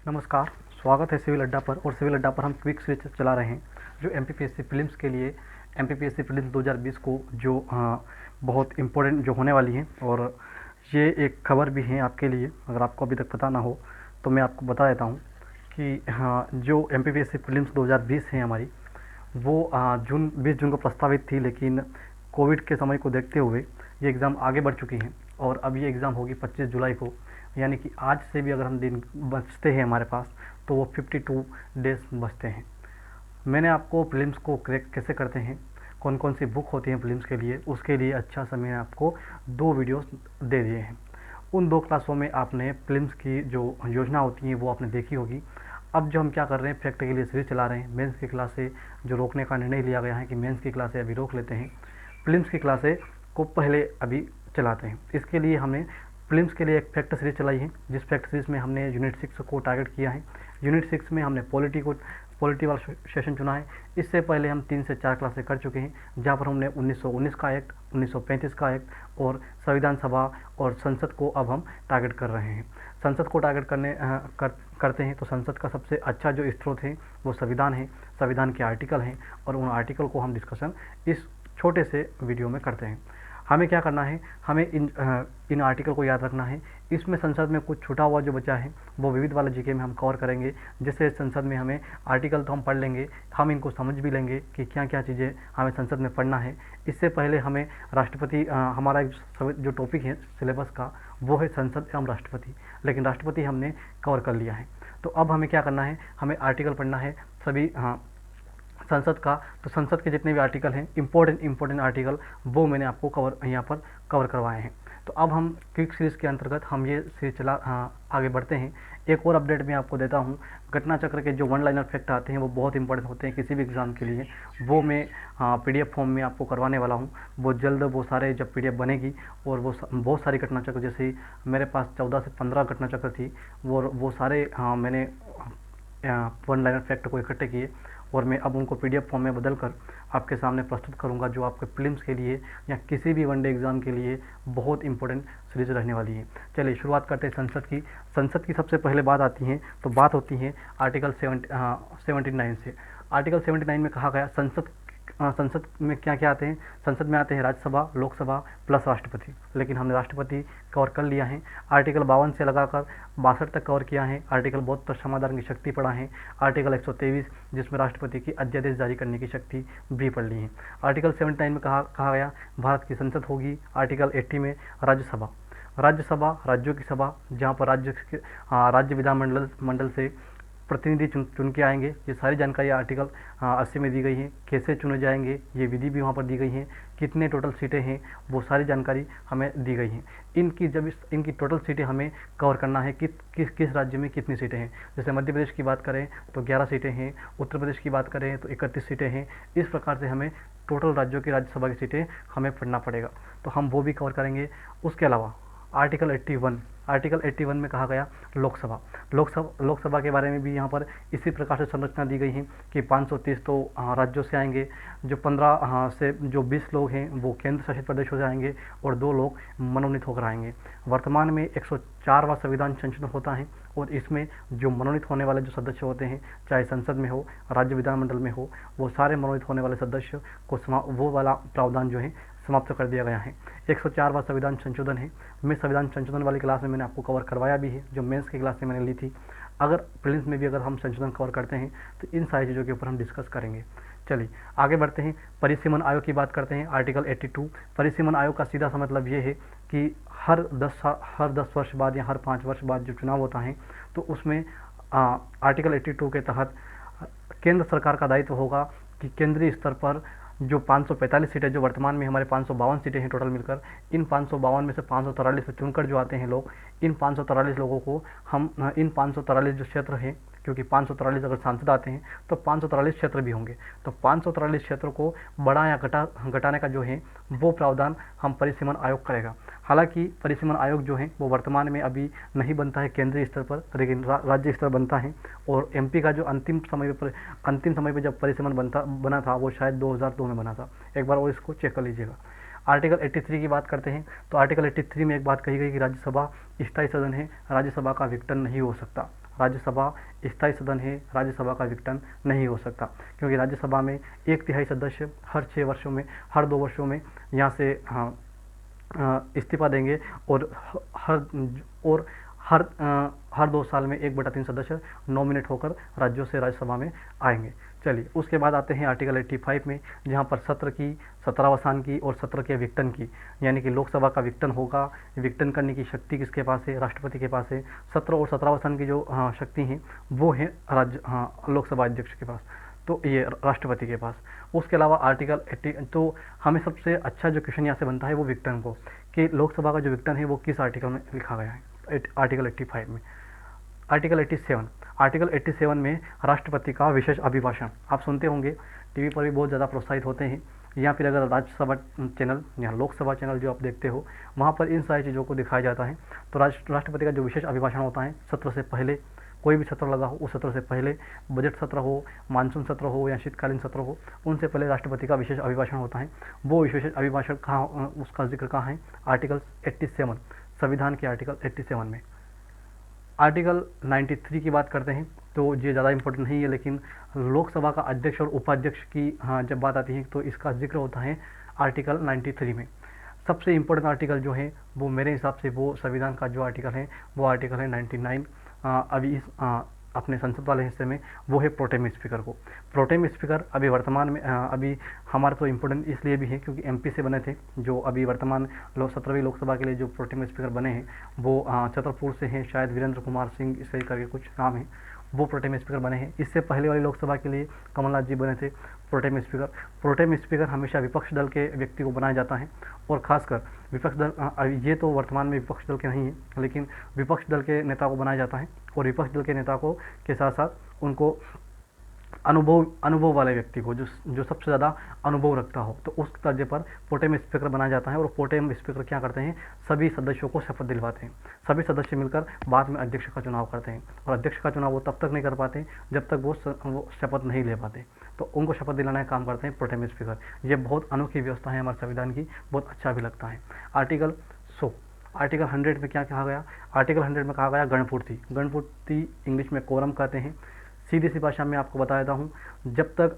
नमस्कार, स्वागत है सिविल अड्डा पर। और सिविल अड्डा पर हम क्विक स्विच चला रहे हैं जो एमपीपीएससी प्रीलिम्स के लिए एमपीपीएससी प्रीलिम्स 2020 को जो बहुत इम्पोर्टेंट जो होने वाली है। और ये एक खबर भी है आपके लिए, अगर आपको अभी तक पता ना हो तो मैं आपको बता देता हूँ कि जो एमपीपीएससी प्रीलिम्स 2020 है हमारी, वो 20 जून को प्रस्तावित थी, लेकिन कोविड के समय को देखते हुए ये एग्ज़ाम आगे बढ़ चुकी हैं और अब ये एग्ज़ाम होगी 25 जुलाई को। यानी कि आज से भी अगर हम दिन बचते हैं हमारे पास तो वो 52 डेज बचते हैं। मैंने आपको प्रीलिम्स को क्रैक कैसे करते हैं, कौन कौन सी बुक होती हैं प्रीलिम्स के लिए, उसके लिए अच्छा सा मैंने आपको 2 वीडियोस दे दिए हैं। उन 2 क्लासों में आपने प्रीलिम्स की जो योजना होती है वो आपने देखी होगी। अब जो हम क्या कर रहे हैं, फैक्ट के लिए सीरीज चला रहे हैं। मेंस की क्लासे जो रोकने का निर्णय लिया गया है कि मेंस की क्लासे अभी रोक लेते हैं, प्रीलिम्स की क्लासे को पहले अभी चलाते हैं। इसके लिए हमने प्रीलिम्स के लिए एक फैक्ट सीरीज चलाई है, जिस फैक्ट सीरीज में हमने यूनिट 6 को टारगेट किया है। यूनिट 6 में हमने पॉलिटी वाला सेशन चुना है। इससे पहले हम 3 से 4 क्लासें कर चुके हैं, जहाँ पर हमने 1919 का एक्ट, 1935 का एक्ट और संविधान सभा और संसद को अब हम टारगेट कर रहे हैं। संसद को टारगेट करते हैं तो संसद का सबसे अच्छा जो स्रोत है वो संविधान है, संविधान के आर्टिकल हैं, और उन आर्टिकल को हम डिस्कशन इस छोटे से वीडियो में करते हैं। हमें क्या करना है, हमें इन आर्टिकल को याद रखना है। इसमें संसद में कुछ छूटा हुआ जो बचा है वो विविध वाला जीके में हम कवर करेंगे। जैसे संसद में हमें आर्टिकल तो हम पढ़ लेंगे, हम इनको समझ भी लेंगे कि क्या क्या चीज़ें हमें संसद में पढ़ना है। इससे पहले हमें राष्ट्रपति, हमारा जो टॉपिक है सिलेबस का वो है संसद एवं राष्ट्रपति, लेकिन राष्ट्रपति हमने कवर कर लिया है। तो अब हमें क्या करना है, हमें आर्टिकल पढ़ना है सभी संसद का। तो संसद के जितने भी आर्टिकल हैं, इम्पोर्टेंट आर्टिकल, वो मैंने आपको यहाँ पर कवर करवाए हैं। तो अब हम क्विक सीरीज़ के अंतर्गत हम ये सीरीज आगे बढ़ते हैं। एक और अपडेट मैं आपको देता हूँ, घटना चक्र के जो 1 लाइनर फैक्ट आते हैं वो बहुत इंपॉर्टेंट होते हैं किसी भी एग्ज़ाम के लिए। वो मैं PDF फॉर्म में आपको करवाने वाला हूँ। वो जल्द, वो सारे जब PDF बनेगी और वो बहुत सारी घटना चक्र, जैसे मेरे पास 14 से 15 घटना चक्र थी, वो सारे मैंने 1 लाइनर फैक्ट को इकट्ठे किए और मैं अब उनको PDF फॉर्म में बदल कर आपके सामने प्रस्तुत करूंगा, जो आपके प्रीलिम्स के लिए या किसी भी वनडे एग्ज़ाम के लिए बहुत इंपॉर्टेंट सीरीज रहने वाली है। चलिए शुरुआत करते हैं संसद की। संसद की सबसे पहले बात आती है तो बात होती है आर्टिकल 79 से। आर्टिकल 79 में कहा गया संसद में क्या क्या आते हैं। संसद में आते हैं राज्यसभा, लोकसभा प्लस राष्ट्रपति, लेकिन हमने राष्ट्रपति कवर कर लिया है। आर्टिकल 52 से लगाकर 62 तक कवर किया है। आर्टिकल 72 समाधान की शक्ति पढ़ा है। आर्टिकल 123 जिसमें राष्ट्रपति की अध्यादेश जारी करने की शक्ति भी पढ़ ली है। आर्टिकल 79 में कहा गया भारत की संसद होगी। आर्टिकल 80 में राज्यसभा राज्यों की सभा, जहाँ पर राज्य विधानमंडल से प्रतिनिधि चुन के आएंगे। ये सारी जानकारी आर्टिकल 80 में दी गई है। कैसे चुने जाएंगे ये विधि भी वहाँ पर दी गई है। कितने टोटल सीटें हैं वो सारी जानकारी हमें दी गई हैं। इनकी टोटल सीटें हमें कवर करना है कि किस राज्य में कितनी सीटें हैं। जैसे मध्य प्रदेश की बात करें तो 11 सीटें हैं, उत्तर प्रदेश की बात करें तो 31 सीटें हैं। इस प्रकार से हमें टोटल राज्यों की राज्यसभा की सीटें हमें पढ़ना पड़ेगा, तो हम वो भी कवर करेंगे। उसके अलावा आर्टिकल 81 में कहा गया लोकसभा के बारे में भी यहाँ पर इसी प्रकार से संरचना दी गई है कि 530 तो राज्यों से आएंगे, जो 15 से जो 20 लोग हैं वो केंद्र शासित प्रदेशों से आएंगे और 2 लोग मनोनीत होकर आएंगे। वर्तमान में 104वां संविधान संशोधन होता है और इसमें जो मनोनीत होने वाले जो सदस्य होते हैं, चाहे संसद में हो, राज्य विधानमंडल में हो, वो सारे मनोनीत होने वाले सदस्य को वो वाला प्रावधान जो है समाप्त कर दिया गया है। 104वां संविधान संशोधन है। मैं संविधान संशोधन वाली क्लास में मैंने आपको कवर करवाया भी है, जो मेंस की क्लास में मैंने ली थी। अगर प्रीलिम्स में भी अगर हम संशोधन कवर करते हैं तो इन सारी चीज़ों के ऊपर हम डिस्कस करेंगे। चलिए आगे बढ़ते हैं, परिसीमन आयोग की बात करते हैं। आर्टिकल 82। परिसीमन आयोग का सीधा सा मतलब ये है कि हर 10 वर्ष बाद या हर 5 वर्ष बाद जो चुनाव होता है तो उसमें आर्टिकल 82 के तहत केंद्र सरकार का दायित्व होगा कि केंद्रीय स्तर पर जो 545 सीटें, जो वर्तमान में हमारे 552 सीटें हैं टोटल मिलकर, इन 552 में से 543 में चुनकर जो आते हैं लोग, इन 543 लोगों को हम इन 543 जो क्षेत्र हैं, क्योंकि 543 अगर सांसद आते हैं तो 543 क्षेत्र भी होंगे, तो 543 क्षेत्र को बढ़ा या घटाने का जो है वो प्रावधान हम परिसीमन आयोग करेगा। हालांकि परिसीमन आयोग जो है वो वर्तमान में अभी नहीं बनता है केंद्रीय स्तर पर, लेकिन राज्य स्तर बनता है। और MP का जो अंतिम समय पर जब परिसीमन बना था वो शायद 2002 में बना था। एक बार और इसको चेक कर लीजिएगा। आर्टिकल 83 की बात करते हैं तो आर्टिकल 83 में एक बात कही गई कि राज्यसभा स्थायी सदन है, राज्यसभा का विघटन नहीं हो सकता। राज्यसभा स्थायी सदन है, राज्यसभा का विघटन नहीं हो सकता, क्योंकि राज्यसभा में 1/3 सदस्य हर 6 वर्षों में, हर 2 वर्षों में यहाँ से इस्तीफा देंगे और हर और हर हर 2 साल में 1/3 सदस्य नॉमिनेट होकर राज्यों से राज्यसभा में आएंगे। चलिए उसके बाद आते हैं आर्टिकल 85 में, जहाँ पर सत्र की, सत्रावसान की और सत्र के विघटन की, यानी कि लोकसभा का विघटन होगा। विघटन करने की शक्ति किसके पास है? राष्ट्रपति के पास है। सत्र और सत्रावसान की जो शक्ति है वो है लोकसभा अध्यक्ष के पास, तो ये राष्ट्रपति के पास। उसके अलावा आर्टिकल 80, तो हमें सबसे अच्छा जो क्वेश्चन यहाँ से बनता है वो विघटन को, कि लोकसभा का जो विघटन है वो किस आर्टिकल में लिखा गया है? आर्टिकल 85 में। आर्टिकल 87, आर्टिकल 87 में राष्ट्रपति का विशेष अभिभाषण, आप सुनते होंगे, टीवी पर भी बहुत ज़्यादा प्रोत्साहित होते हैं, या फिर अगर राज्यसभा चैनल या लोकसभा चैनल जो आप देखते हो वहाँ पर इन सारी चीज़ों को दिखाया जाता है। तो राष्ट्रपति का जो विशेष अभिभाषण होता है सत्र से पहले, कोई भी सत्र लगा हो उस सत्र से पहले, बजट सत्र हो, मानसून सत्र हो या शीतकालीन सत्र हो, उनसे पहले राष्ट्रपति का विशेष अभिभाषण होता है। वो विशेष अभिभाषण कहाँ, उसका जिक्र कहाँ है? आर्टिकल 87, संविधान के आर्टिकल 87 में। आर्टिकल 93 की बात करते हैं तो ये ज़्यादा इंपॉर्टेंट नहीं है, लेकिन लोकसभा का अध्यक्ष और उपाध्यक्ष की जब बात आती है तो इसका जिक्र होता है आर्टिकल 93 में। सबसे इम्पोर्टेंट आर्टिकल जो है वो मेरे हिसाब से वो संविधान का जो आर्टिकल है वो आर्टिकल है 99। अभी इस अपने संसद वाले हिस्से में वो है प्रोटेम स्पीकर को। प्रोटेम स्पीकर अभी वर्तमान में अभी हमारा तो इम्पोर्टेंट इसलिए भी है क्योंकि एमपी से बने थे, जो अभी वर्तमान 17वीं लोकसभा के लिए जो प्रोटेम स्पीकर बने हैं वो छतरपुर से हैं, शायद वीरेंद्र कुमार सिंह इस करके कुछ नाम है, वो प्रोटेम स्पीकर बने हैं। इससे पहले वाली लोकसभा के लिए कमलनाथ जी बने थे प्रोटेम स्पीकर। प्रोटेम स्पीकर हमेशा विपक्ष दल के व्यक्ति को बनाया जाता है, और खासकर विपक्ष दल, ये तो वर्तमान में विपक्ष दल के नहीं है, लेकिन विपक्ष दल के नेता को बनाया जाता है, और विपक्ष दल के नेता को के साथ साथ उनको अनुभव वाले व्यक्ति को, जो सबसे ज़्यादा अनुभव रखता हो, तो उस दर्जे पर प्रोटेम स्पीकर बनाया जाता है। और प्रोटेम स्पीकर क्या करते हैं? सभी सदस्यों को शपथ दिलवाते हैं। सभी सदस्य मिलकर बाद में अध्यक्ष का चुनाव करते हैं, और अध्यक्ष का चुनाव वो तब तक नहीं कर पाते जब तक वो शपथ नहीं ले पाते, तो उनको शपथ दिलाने का काम करते हैं प्रोटेम स्पीकर। ये बहुत अनोखी व्यवस्था है हमारे संविधान की, बहुत अच्छा भी लगता है। आर्टिकल 100 में क्या कहा गया? आर्टिकल 100 में कहा गया गणपूर्ति। गणपूर्ति इंग्लिश में कोरम कहते हैं। सीधी सी भाषा में आपको बता देता हूँ, जब तक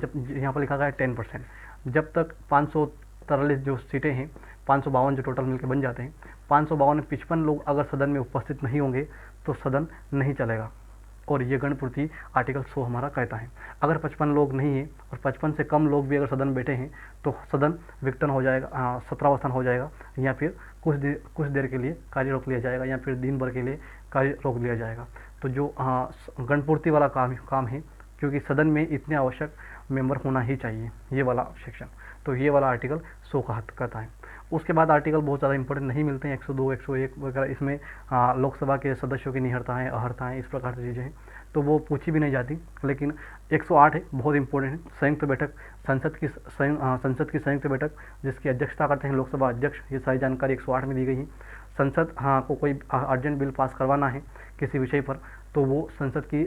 जब यहाँ पर लिखा गया है 10%, जब तक 543 जो सीटें हैं, 552 जो टोटल मिलकर बन जाते हैं, 552 में 55 लोग अगर सदन में उपस्थित नहीं होंगे तो सदन नहीं चलेगा, और ये गणपूर्ति आर्टिकल 100 हमारा कहता है। अगर 55 लोग नहीं है और 55 से कम लोग भी अगर सदन बैठे हैं तो सदन विघटन हो जाएगा, सत्रावसान हो जाएगा, या फिर कुछ देर के लिए कार्य रोक लिया जाएगा, या फिर दिन भर के लिए कार्य रोक लिया जाएगा। तो जो गणपूर्ति वाला काम है, क्योंकि सदन में इतने आवश्यक मेंबर होना ही चाहिए, ये वाला सेक्शन, तो ये वाला आर्टिकल 100 का हद करता है। उसके बाद आर्टिकल बहुत ज़्यादा इंपॉर्टेंट नहीं मिलते हैं, 102, 101 वगैरह, इसमें लोकसभा के सदस्यों की निहरताएँ, अहर्ताएँ, इस प्रकार की चीज़ें हैं, तो वो पूछी भी नहीं जाती। लेकिन 108 है, बहुत इंपॉर्टेंट है, संयुक्त बैठक, संसद की संयुक्त बैठक जिसकी अध्यक्षता करते हैं लोकसभा अध्यक्ष। ये सारी जानकारी 108 में दी गई है। संसद को कोई अर्जेंट बिल पास करवाना है किसी विषय पर, तो वो संसद की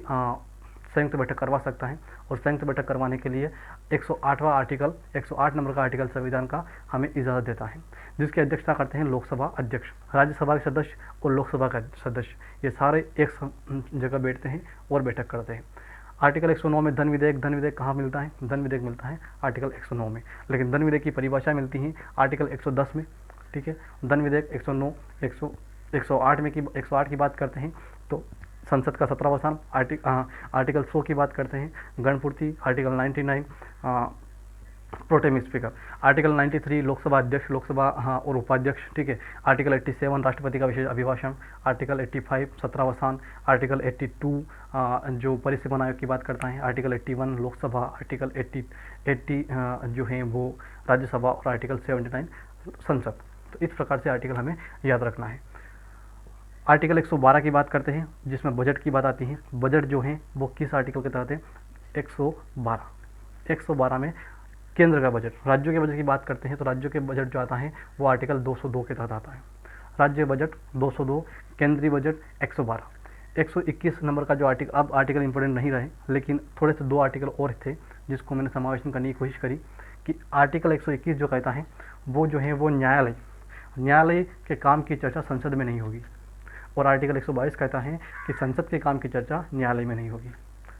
संयुक्त बैठक करवा सकता है, और संयुक्त बैठक करवाने के लिए 108वां आर्टिकल, 108 नंबर का आर्टिकल संविधान का हमें इजाज़त देता है, जिसकी अध्यक्षता करते हैं लोकसभा अध्यक्ष। राज्यसभा के सदस्य और लोकसभा के सदस्य ये सारे एक जगह बैठते हैं और बैठक करते हैं। आर्टिकल 109 में धन विधेयक कहाँ मिलता है? धन विधेयक मिलता है आर्टिकल 109 में, लेकिन धन विधेयक की परिभाषा मिलती है आर्टिकल 110 में। ठीक है, धन विधेयक 109, 108 की बात करते हैं तो संसद का सत्रावसान, आर्टिकल 100 की बात करते हैं गणपूर्ति, article 99 pro tem speaker, article 93 Lok Sabha अध्यक्ष, लोकसभा और उपाध्यक्ष। ठीक है, आर्टिकल 87 राष्ट्रपति का विशेष अभिभाषण, आर्टिकल 85 सत्रावसान, आर्टिकल 82 जो परिसीमन आयोग की बात करता है, आर्टिकल 81 लोकसभा, आर्टिकल 80 जो है वो राज्यसभा, और आर्टिकल 79 संसद। तो इस प्रकार से आर्टिकल हमें याद रखना है। आर्टिकल 112 की बात करते हैं जिसमें बजट की बात आती है। बजट जो है वो किस आर्टिकल के तहत है? 112 में केंद्र का बजट। राज्यों के बजट की बात करते हैं तो राज्यों के बजट जो आता है वो आर्टिकल 202 के तहत आता है। राज्य बजट 202, केंद्रीय बजट 112। 121 नंबर का जो आर्टिकल, अब आर्टिकल इंपॉर्टेंट नहीं रहे, लेकिन थोड़े से 2 आर्टिकल और थे जिसको मैंने समावेशन करने की कोशिश करी, कि आर्टिकल 121 जो कहता है वो जो है वो न्यायालय के काम की चर्चा संसद में नहीं होगी। और आर्टिकल 122 कहता है कि संसद के काम की चर्चा न्यायालय में नहीं होगी।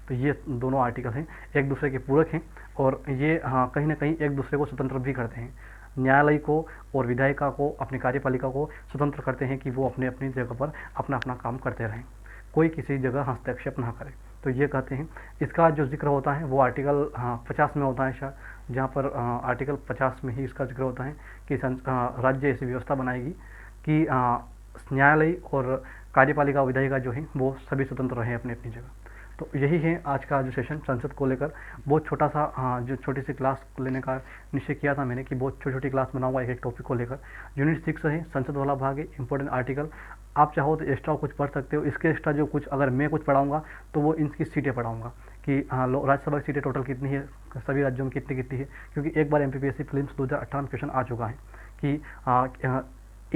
तो ये दोनों आर्टिकल हैं, एक दूसरे के पूरक हैं और ये कहीं ना कहीं एक दूसरे को स्वतंत्र भी करते हैं। न्यायालय को और विधायिका को, अपनी कार्यपालिका को स्वतंत्र करते हैं कि वो अपने अपनी जगह पर अपना अपना काम करते रहें, कोई किसी जगह हस्तक्षेप ना करे। तो ये कहते हैं। इसका जो जिक्र होता है वो आर्टिकल 50 में होता है शायद, जहाँ पर आर्टिकल 50 में ही इसका जिक्र होता है कि राज्य ऐसी व्यवस्था बनाएगी कि न्यायालय और कार्यपालिका विधायिका जो है वो सभी स्वतंत्र रहें अपनी अपनी जगह। तो यही है आज का जो सेशन संसद को लेकर। बहुत छोटा सा जो छोटी सी क्लास लेने का निश्चय किया था मैंने कि बहुत छोटी छोटी क्लास बनाऊंगा एक एक टॉपिक को लेकर। यूनिट 6 है, संसद वाला भाग है, इंपॉर्टेंट आर्टिकल। आप चाहो तो एक्स्ट्रा कुछ पढ़ सकते हो। इसके एक्स्ट्रा जो कुछ अगर मैं कुछ पढ़ाऊँगा तो वो इनकी सीटें पढ़ाऊँगा कि राज्यसभा की सीटें टोटल कितनी है, सभी राज्यों में कितनी कितनी है। क्योंकि एक बार MPPSC प्रीलिम्स 2018 में क्वेश्चन आ चुका है कि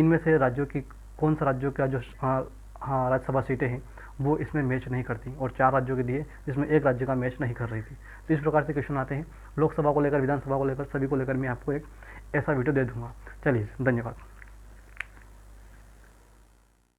इनमें से राज्यों की कौन सा राज्यों का जो राज्यसभा सीटें हैं वो इसमें मैच नहीं करती, और 4 राज्यों के दिए जिसमें एक राज्य का मैच नहीं कर रही थी। तो इस प्रकार से क्वेश्चन आते हैं लोकसभा को लेकर, विधानसभा को लेकर, सभी को लेकर मैं आपको एक ऐसा वीडियो दे दूंगा। चलिए, धन्यवाद।